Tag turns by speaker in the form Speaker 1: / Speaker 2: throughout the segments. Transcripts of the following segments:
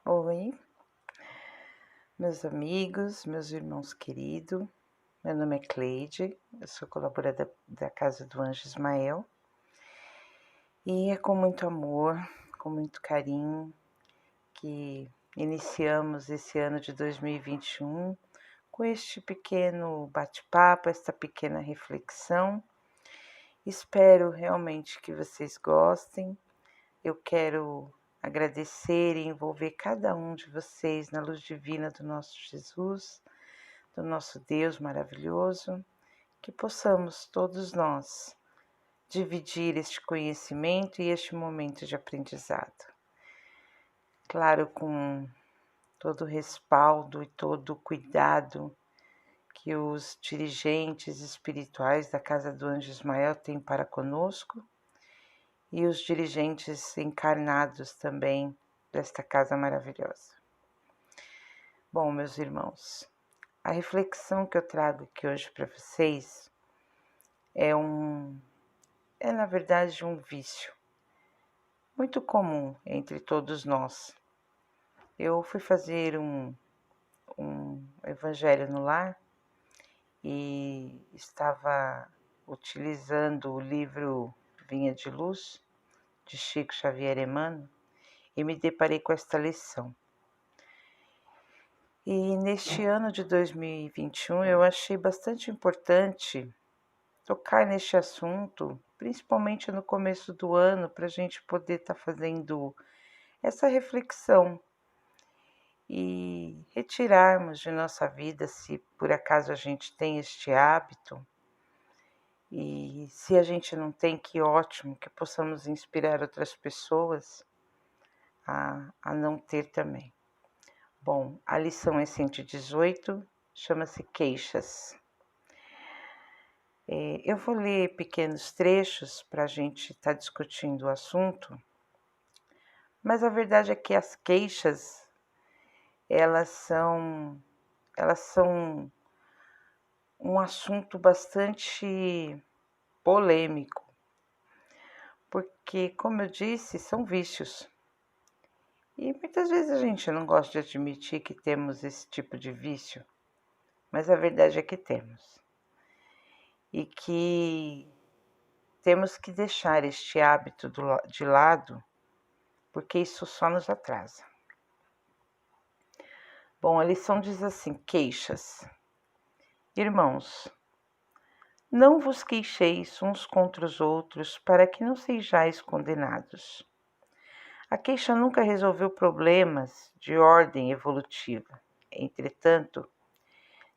Speaker 1: Oi, meus amigos, meus irmãos queridos, meu nome é Cleide, eu sou colaboradora da Casa do Anjo Ismael e é com muito amor, com muito carinho que iniciamos esse ano de 2021 com este pequeno bate-papo, esta pequena reflexão. Espero realmente que vocês gostem. Eu quero agradecer e envolver cada um de vocês na luz divina do nosso Jesus, do nosso Deus maravilhoso, que possamos todos nós dividir este conhecimento e este momento de aprendizado. Claro, com todo o respaldo e todo o cuidado que os dirigentes espirituais da Casa do Anjo Ismael têm para conosco e os dirigentes encarnados também desta casa maravilhosa. Bom, meus irmãos, a reflexão que eu trago aqui hoje para vocês é na verdade um vício muito comum entre todos nós. Eu fui fazer um evangelho no lar e estava utilizando o livro Vinha de Luz, de Chico Xavier Emmanuel, e me deparei com esta lição. E neste ano de 2021 eu achei bastante importante tocar neste assunto, principalmente no começo do ano, para a gente poder estar fazendo essa reflexão e retirarmos de nossa vida, se por acaso a gente tem este hábito, e se a gente não tem, que ótimo, que possamos inspirar outras pessoas a não ter também. Bom, a lição é 118, chama-se Queixas. Eu vou ler pequenos trechos para a gente estar discutindo o assunto, mas a verdade é que as queixas, elas são um assunto bastante polêmico, porque, como eu disse, são vícios. E muitas vezes a gente não gosta de admitir que temos esse tipo de vício, mas a verdade é que temos. E que temos que deixar este hábito de lado, porque isso só nos atrasa. Bom, a lição diz assim: queixas. Irmãos, não vos queixeis uns contra os outros, para que não sejais condenados. A queixa nunca resolveu problemas de ordem evolutiva. Entretanto,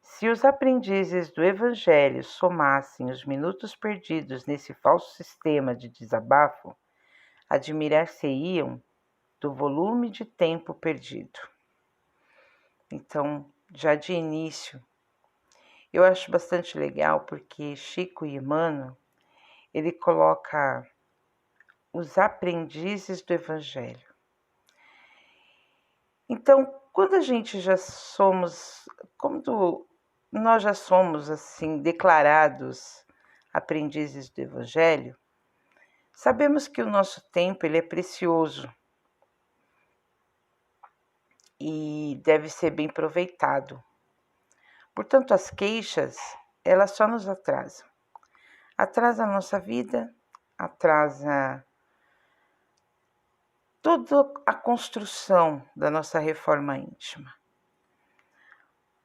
Speaker 1: se os aprendizes do Evangelho somassem os minutos perdidos nesse falso sistema de desabafo, admirar-se-iam do volume de tempo perdido. Então, já de início, eu acho bastante legal porque Chico e Emmanuel, ele coloca os aprendizes do Evangelho. Então, quando nós já somos assim declarados aprendizes do Evangelho, sabemos que o nosso tempo ele é precioso e deve ser bem aproveitado. Portanto, as queixas, elas só nos atrasam. Atrasa a nossa vida, atrasa toda a construção da nossa reforma íntima.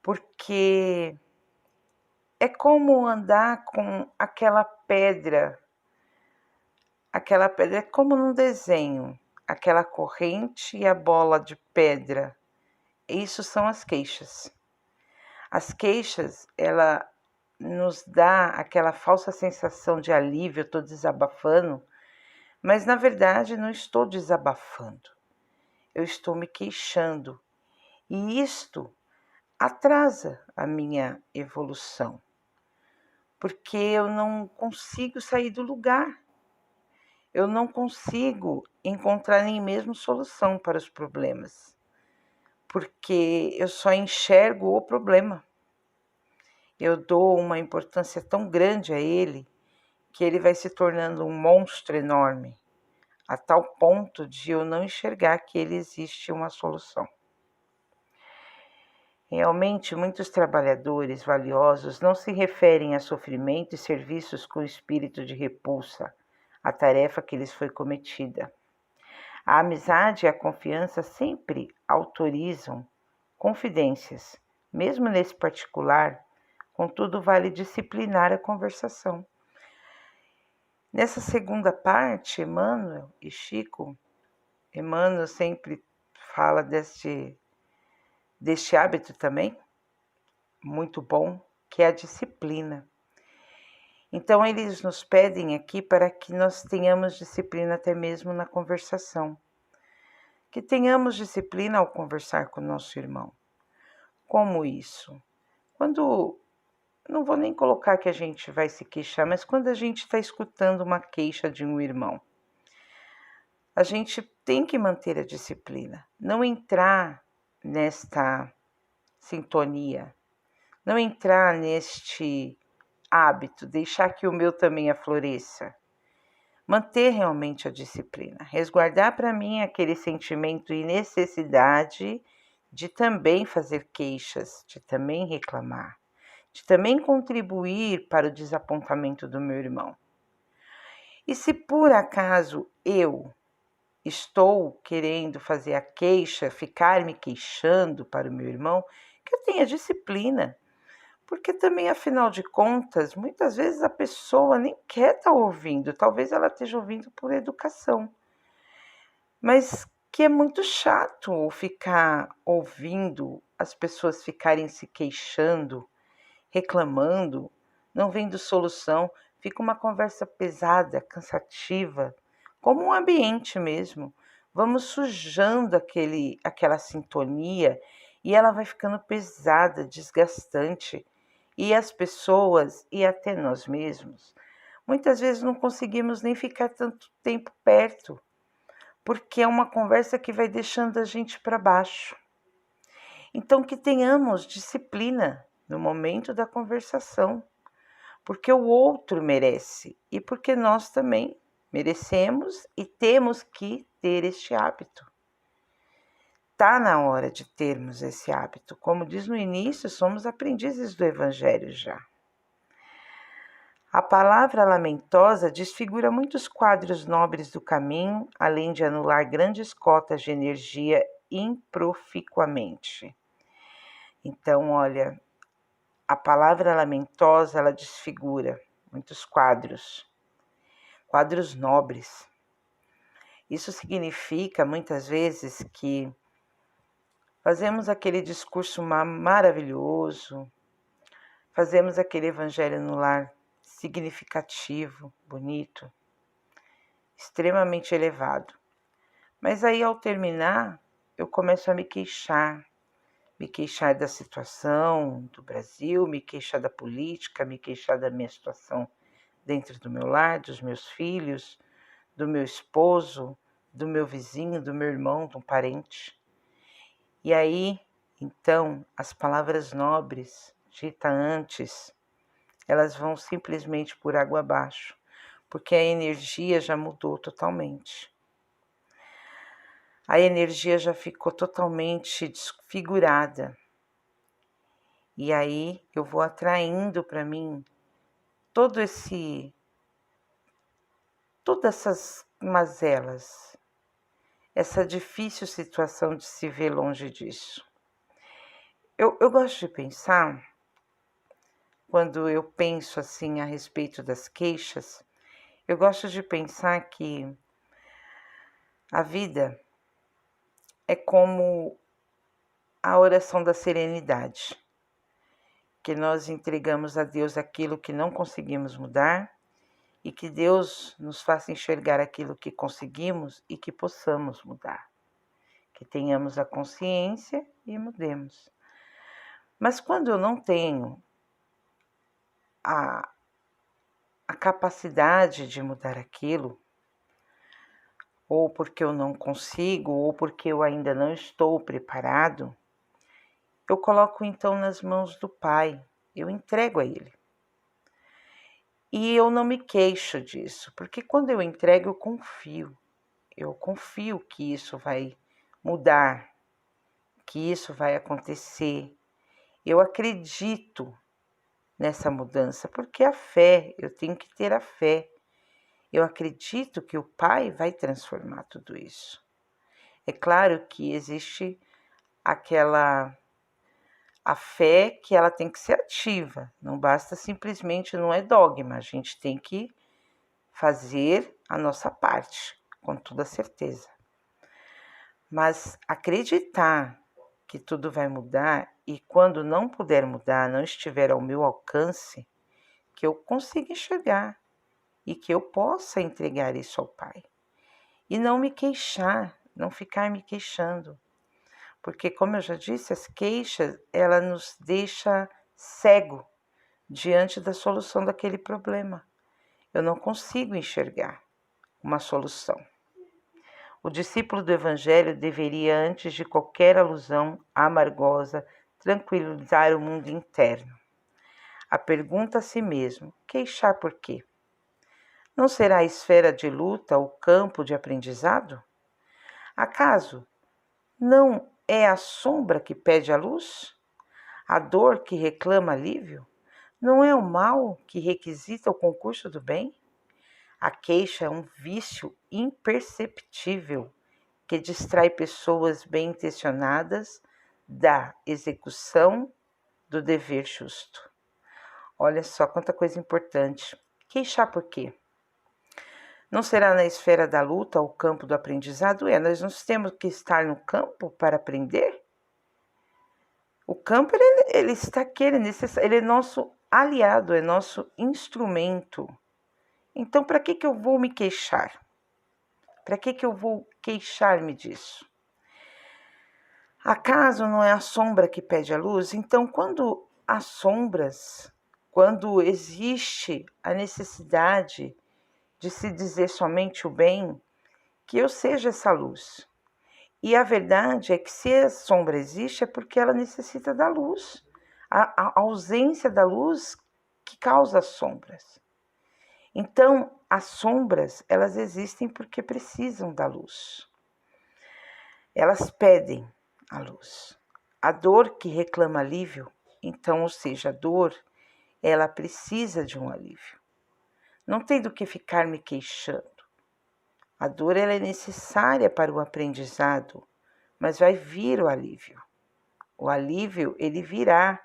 Speaker 1: Porque é como andar com aquela pedra é como num desenho, aquela corrente e a bola de pedra. Isso são as queixas. As queixas, ela nos dá aquela falsa sensação de alívio, eu estou desabafando, mas na verdade não estou desabafando, eu estou me queixando. E isto atrasa a minha evolução, porque eu não consigo sair do lugar, eu não consigo encontrar nem mesmo solução para os problemas, porque eu só enxergo o problema. Eu dou uma importância tão grande a ele que ele vai se tornando um monstro enorme, a tal ponto de eu não enxergar que ele existe uma solução. Realmente, muitos trabalhadores valiosos não se referem a sofrimento e serviços com espírito de repulsa à tarefa que lhes foi cometida. A amizade e a confiança sempre autorizam confidências, mesmo nesse particular, contudo, vale disciplinar a conversação. Nessa segunda parte, Emmanuel e Chico, Emmanuel sempre fala deste hábito também, muito bom, que é a disciplina. Então, eles nos pedem aqui para que nós tenhamos disciplina até mesmo na conversação. Que tenhamos disciplina ao conversar com o nosso irmão. Como isso? Quando, não vou nem colocar que a gente vai se queixar, mas quando a gente está escutando uma queixa de um irmão, a gente tem que manter a disciplina, não entrar nesta sintonia, não entrar neste hábito, deixar que o meu também afloresça. Manter realmente a disciplina, resguardar para mim aquele sentimento e necessidade de também fazer queixas, de também reclamar, de também contribuir para o desapontamento do meu irmão. E se por acaso eu estou querendo fazer a queixa, ficar me queixando para o meu irmão, que eu tenha disciplina. Porque também, afinal de contas, muitas vezes a pessoa nem quer estar ouvindo, talvez ela esteja ouvindo por educação. Mas que é muito chato ficar ouvindo as pessoas ficarem se queixando, reclamando, não vendo solução, fica uma conversa pesada, cansativa, como um ambiente mesmo. Vamos sujando aquela sintonia e ela vai ficando pesada, desgastante. E as pessoas, e até nós mesmos, muitas vezes não conseguimos nem ficar tanto tempo perto, porque é uma conversa que vai deixando a gente para baixo. Então, que tenhamos disciplina no momento da conversação, porque o outro merece e porque nós também merecemos e temos que ter este hábito. Está na hora de termos esse hábito. Como diz no início, somos aprendizes do Evangelho já. A palavra lamentosa desfigura muitos quadros nobres do caminho, além de anular grandes cotas de energia improficuamente. Então, olha, a palavra lamentosa, ela desfigura muitos quadros nobres. Isso significa, muitas vezes, que fazemos aquele discurso maravilhoso, fazemos aquele evangelho no lar significativo, bonito, extremamente elevado. Mas aí, ao terminar, eu começo a me queixar da situação do Brasil, me queixar da política, me queixar da minha situação dentro do meu lar, dos meus filhos, do meu esposo, do meu vizinho, do meu irmão, de um parente. E aí, então, as palavras nobres, ditas antes, elas vão simplesmente por água abaixo, porque a energia já mudou totalmente. A energia já ficou totalmente desfigurada. E aí eu vou atraindo para mim todas essas mazelas, essa difícil situação de se ver longe disso. Eu gosto de pensar, quando eu penso assim a respeito das queixas, eu gosto de pensar que a vida é como a oração da serenidade, que nós entregamos a Deus aquilo que não conseguimos mudar e que Deus nos faça enxergar aquilo que conseguimos e que possamos mudar, que tenhamos a consciência e mudemos. Mas quando eu não tenho a capacidade de mudar aquilo, ou porque eu não consigo, ou porque eu ainda não estou preparado, eu coloco então nas mãos do Pai, eu entrego a Ele. E eu não me queixo disso, porque quando eu entrego, eu confio. eu confio que isso vai mudar, que isso vai acontecer. Eu acredito nessa mudança, porque a fé, eu tenho que ter a fé. Eu acredito que o Pai vai transformar tudo isso. É claro que existe a fé que ela tem que ser ativa, não basta simplesmente, não é dogma, a gente tem que fazer a nossa parte, com toda certeza. Mas acreditar que tudo vai mudar e quando não puder mudar, não estiver ao meu alcance, que eu consiga enxergar e que eu possa entregar isso ao Pai. E não me queixar, não ficar me queixando. Porque, como eu já disse, as queixas, ela nos deixa cego diante da solução daquele problema. Eu não consigo enxergar uma solução. O discípulo do Evangelho deveria, antes de qualquer alusão amargosa, tranquilizar o mundo interno. A pergunta a si mesmo: queixar por quê? Não será a esfera de luta o campo de aprendizado? Acaso não é a sombra que pede a luz? A dor que reclama alívio? Não é o mal que requisita o concurso do bem? A queixa é um vício imperceptível que distrai pessoas bem-intencionadas da execução do dever justo. Olha só quanta coisa importante. Queixar por quê? Não será na esfera da luta o campo do aprendizado? Nós não temos que estar no campo para aprender? O campo, ele está aqui, ele é nosso aliado, é nosso instrumento. Então, para que eu vou me queixar? Para que eu vou queixar-me disso? Acaso não é a sombra que pede a luz? Então, quando há sombras, quando existe a necessidade de se dizer somente o bem, que eu seja essa luz. E a verdade é que se a sombra existe é porque ela necessita da luz. A ausência da luz que causa as sombras. Então, as sombras, elas existem porque precisam da luz. Elas pedem a luz. A dor que reclama alívio, então, ou seja, a dor, ela precisa de um alívio. Não tem do que ficar me queixando. A dor, ela é necessária para o aprendizado, mas vai vir o alívio. O alívio, ele virá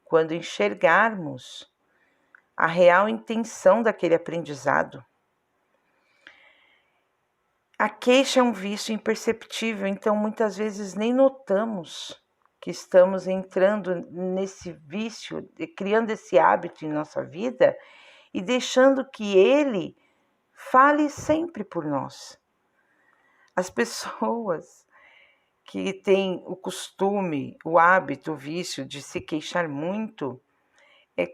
Speaker 1: quando enxergarmos a real intenção daquele aprendizado. A queixa é um vício imperceptível, então muitas vezes nem notamos que estamos entrando nesse vício, criando esse hábito em nossa vida e deixando que ele fale sempre por nós. As pessoas que têm o costume, o hábito, o vício de se queixar muito,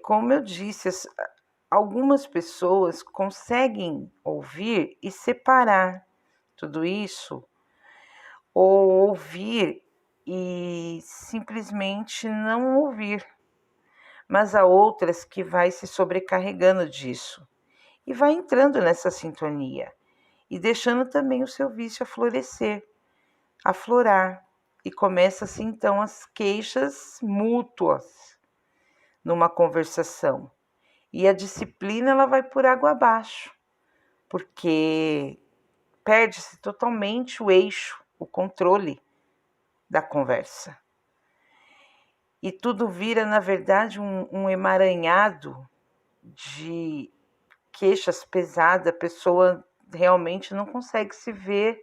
Speaker 1: como eu disse, algumas pessoas conseguem ouvir e separar tudo isso, ou ouvir e simplesmente não ouvir. Mas há outras que vai se sobrecarregando disso e vai entrando nessa sintonia e deixando também o seu vício florescer, aflorar, e começa-se então as queixas mútuas numa conversação. E a disciplina, ela vai por água abaixo, porque perde-se totalmente o eixo, o controle da conversa. E tudo vira, na verdade, um emaranhado de queixas pesadas. A pessoa realmente não consegue se ver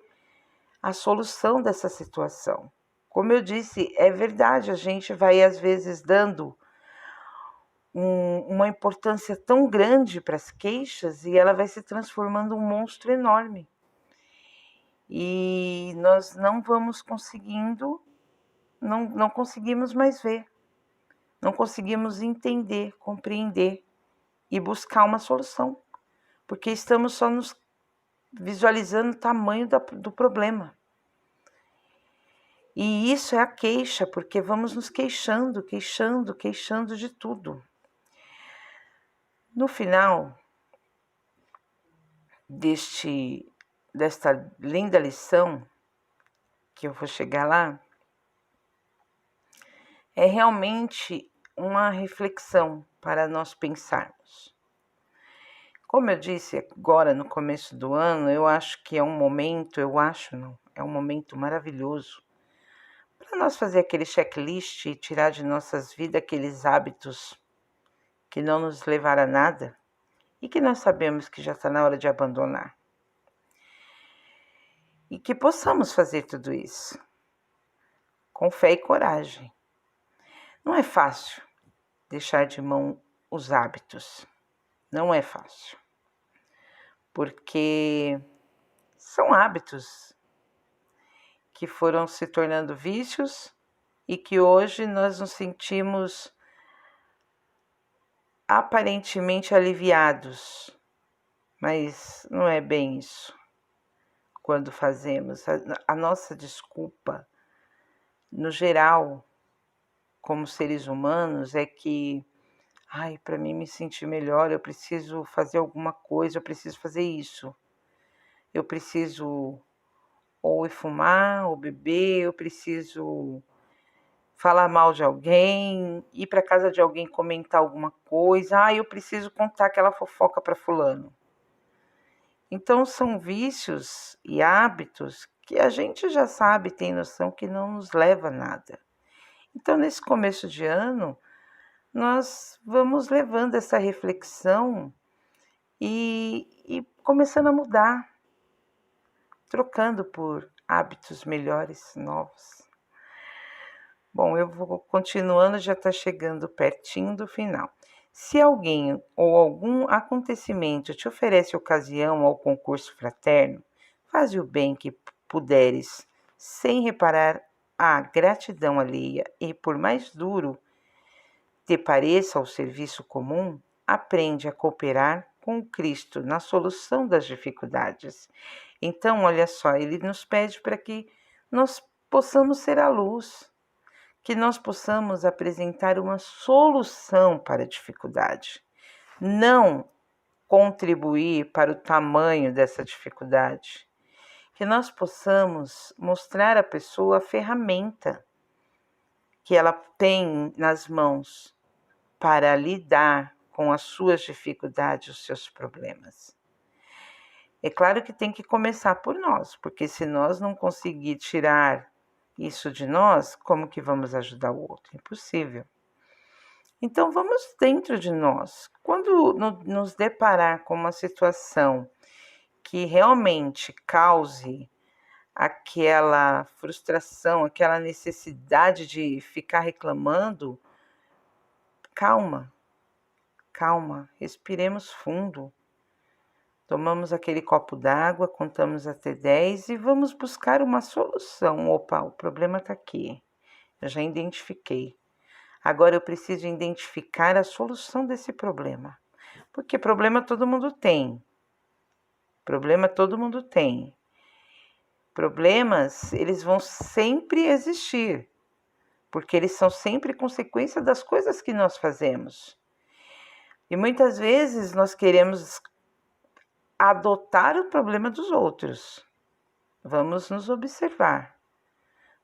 Speaker 1: a solução dessa situação. Como eu disse, é verdade, a gente vai às vezes dando uma importância tão grande para as queixas e ela vai se transformando um monstro enorme. E nós não vamos conseguindo, não conseguimos mais ver, não conseguimos entender, compreender e buscar uma solução, porque estamos só nos visualizando o tamanho do problema. E isso é a queixa, porque vamos nos queixando de tudo. No final deste desta linda lição, que eu vou chegar lá, é realmente uma reflexão para nós pensarmos. Como eu disse agora no começo do ano, eu acho que é um momento, é um momento maravilhoso para nós fazer aquele checklist e tirar de nossas vidas aqueles hábitos que não nos levaram a nada e que nós sabemos que já está na hora de abandonar. E que possamos fazer tudo isso com fé e coragem. Não é fácil deixar de mão os hábitos, não é fácil, porque são hábitos que foram se tornando vícios e que hoje nós nos sentimos aparentemente aliviados, mas não é bem isso. Quando fazemos, a nossa desculpa, no geral, como seres humanos, é que, para mim me sentir melhor, eu preciso fazer alguma coisa, eu preciso fazer isso. Eu preciso ou ir fumar, ou beber, eu preciso falar mal de alguém, ir para casa de alguém comentar alguma coisa, eu preciso contar aquela fofoca para fulano. Então são vícios e hábitos que a gente já sabe, tem noção que não nos leva a nada. Então nesse começo de ano, nós vamos levando essa reflexão e começando a mudar, trocando por hábitos melhores, novos. Bom, eu vou continuando, já está chegando pertinho do final. Se alguém ou algum acontecimento te oferece ocasião ao concurso fraterno, faze o bem que puderes, sem reparar a gratidão alheia, e por mais duro te pareça o serviço comum, aprende a cooperar com o Cristo na solução das dificuldades. Então, olha só, ele nos pede para que nós possamos ser a luz, que nós possamos apresentar uma solução para a dificuldade, não contribuir para o tamanho dessa dificuldade, que nós possamos mostrar à pessoa a ferramenta que ela tem nas mãos para lidar com as suas dificuldades, os seus problemas. É claro que tem que começar por nós, porque se nós não conseguir tirar isso de nós, como que vamos ajudar o outro? Impossível. Então vamos dentro de nós. Quando nos deparar com uma situação que realmente cause aquela frustração, aquela necessidade de ficar reclamando, calma, respiremos fundo. Tomamos aquele copo d'água, contamos até 10 e vamos buscar uma solução. Opa, o problema está aqui. Eu já identifiquei. Agora eu preciso identificar a solução desse problema. Porque problema todo mundo tem. Problemas, eles vão sempre existir. Porque eles são sempre consequência das coisas que nós fazemos. E muitas vezes nós queremos adotar o problema dos outros. Vamos nos observar.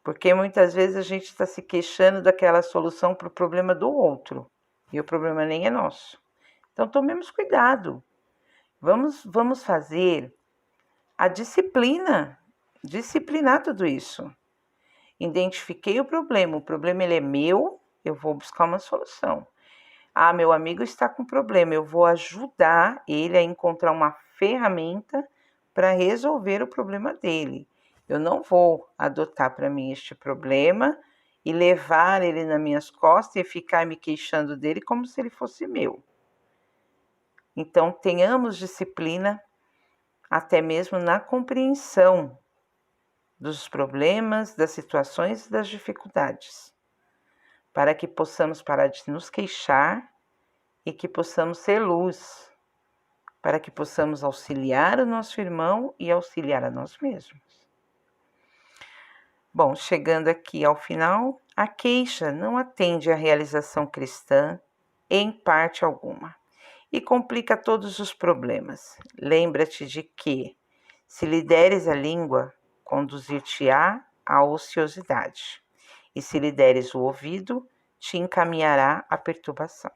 Speaker 1: Porque muitas vezes a gente está se queixando daquela solução para o problema do outro. E o problema nem é nosso. Então tomemos cuidado. Vamos fazer a disciplinar tudo isso. Identifiquei o problema ele é meu, eu vou buscar uma solução. Meu amigo está com problema, eu vou ajudar ele a encontrar uma ferramenta para resolver o problema dele. Eu não vou adotar para mim este problema e levar ele nas minhas costas e ficar me queixando dele como se ele fosse meu. Então, tenhamos disciplina até mesmo na compreensão dos problemas, das situações e das dificuldades, para que possamos parar de nos queixar e que possamos ser luz, para que possamos auxiliar o nosso irmão e auxiliar a nós mesmos. Bom, chegando aqui ao final, a queixa não atende à realização cristã em parte alguma e complica todos os problemas. Lembra-te de que, Se lhe deres a língua, conduzir-te-á à ociosidade, e se lhe deres o ouvido, te encaminhará à perturbação.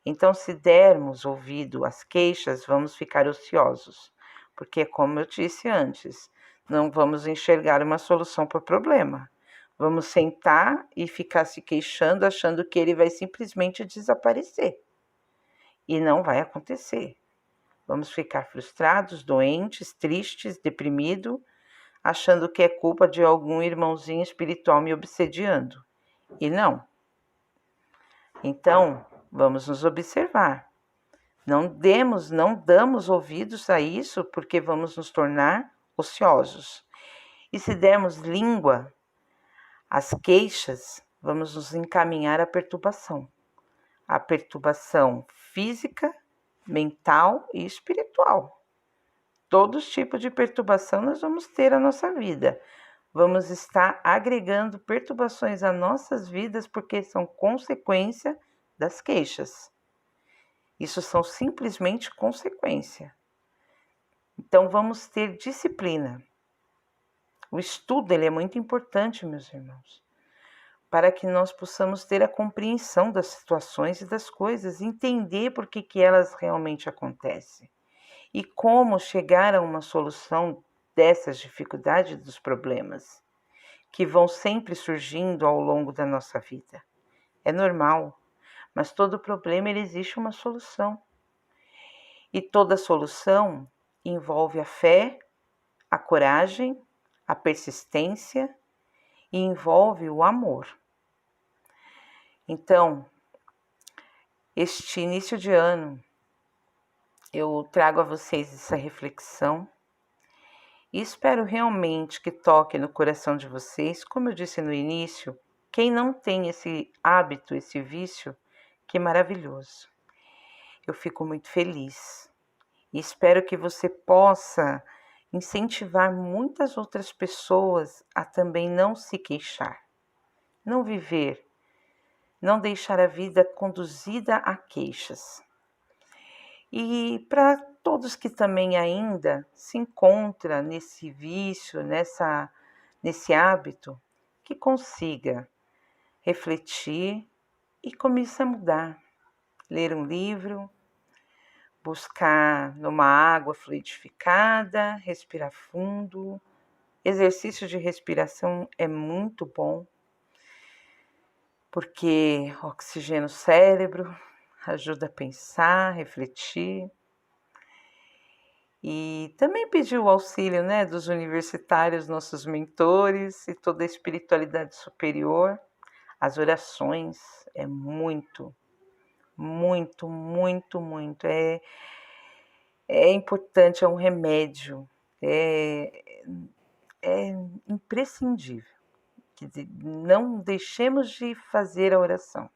Speaker 1: Então, se dermos ouvido às queixas, vamos ficar ociosos, porque, como eu disse antes, não vamos enxergar uma solução para o problema. Vamos sentar e ficar se queixando, achando que ele vai simplesmente desaparecer. E não vai acontecer. Vamos ficar frustrados, doentes, tristes, deprimidos, achando que é culpa de algum irmãozinho espiritual me obsediando. E não. Então, vamos nos observar. Não damos ouvidos a isso, porque vamos nos tornar ociosos. E se dermos língua às queixas, vamos nos encaminhar à perturbação. A perturbação física, mental e espiritual. Todos os tipos de perturbação nós vamos ter na nossa vida. Vamos estar agregando perturbações às nossas vidas porque são consequência das queixas. Isso são simplesmente consequência. Então vamos ter disciplina. O estudo ele é muito importante, meus irmãos, para que nós possamos ter a compreensão das situações e das coisas, entender por que elas realmente acontecem e como chegar a uma solução dessas dificuldades, dos problemas que vão sempre surgindo ao longo da nossa vida. É normal, mas todo problema ele existe uma solução. E toda solução envolve a fé, a coragem, a persistência e envolve o amor. Então, este início de ano, eu trago a vocês essa reflexão e espero realmente que toque no coração de vocês. Como eu disse no início, quem não tem esse hábito, esse vício, que maravilhoso. Eu fico muito feliz e espero que você possa incentivar muitas outras pessoas a também não se queixar, não viver, não deixar a vida conduzida a queixas. E para todos que também ainda se encontram nesse vício, nesse hábito, que consiga refletir e comece a mudar, ler um livro, buscar numa água fluidificada, respirar fundo. Exercício de respiração é muito bom, porque oxigena o cérebro, ajuda a pensar, refletir. E também pedir o auxílio, dos universitários, nossos mentores e toda a espiritualidade superior. As orações é muito, muito, muito, muito. É importante, é um remédio, é imprescindível. Não deixemos de fazer a oração,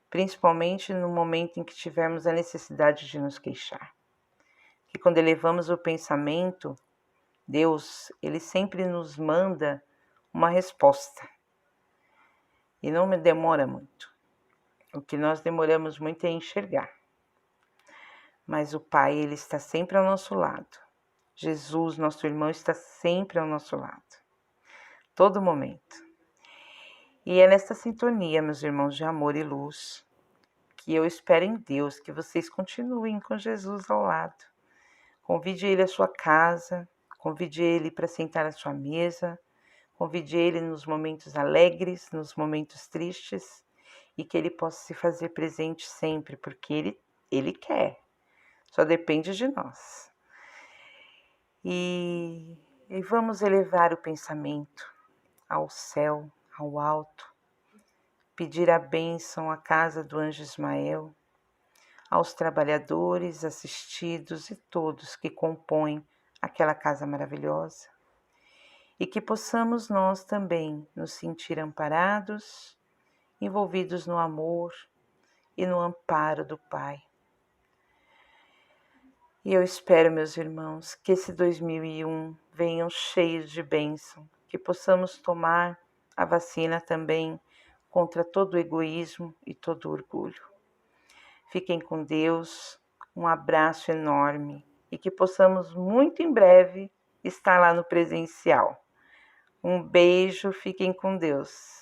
Speaker 1: principalmente no momento em que tivermos a necessidade de nos queixar. Que quando elevamos o pensamento, Deus, Ele sempre nos manda uma resposta. E não demora muito. O que nós demoramos muito é enxergar. Mas o Pai, Ele está sempre ao nosso lado. Jesus, nosso irmão, está sempre ao nosso lado. Todo momento. E é nesta sintonia, meus irmãos de amor e luz, que eu espero em Deus que vocês continuem com Jesus ao lado. Convide Ele à sua casa, convide Ele para sentar à sua mesa, convide Ele nos momentos alegres, nos momentos tristes, e que Ele possa se fazer presente sempre, porque Ele quer, só depende de nós. E vamos elevar o pensamento ao céu, ao alto, pedir a bênção à casa do anjo Ismael, aos trabalhadores, assistidos e todos que compõem aquela casa maravilhosa, e que possamos nós também nos sentir amparados, envolvidos no amor e no amparo do Pai. E eu espero, meus irmãos, que esse 2001 venham cheios de bênção, que possamos tomar a vacina também contra todo o egoísmo e todo o orgulho. Fiquem com Deus, um abraço enorme e que possamos muito em breve estar lá no presencial. Um beijo, fiquem com Deus.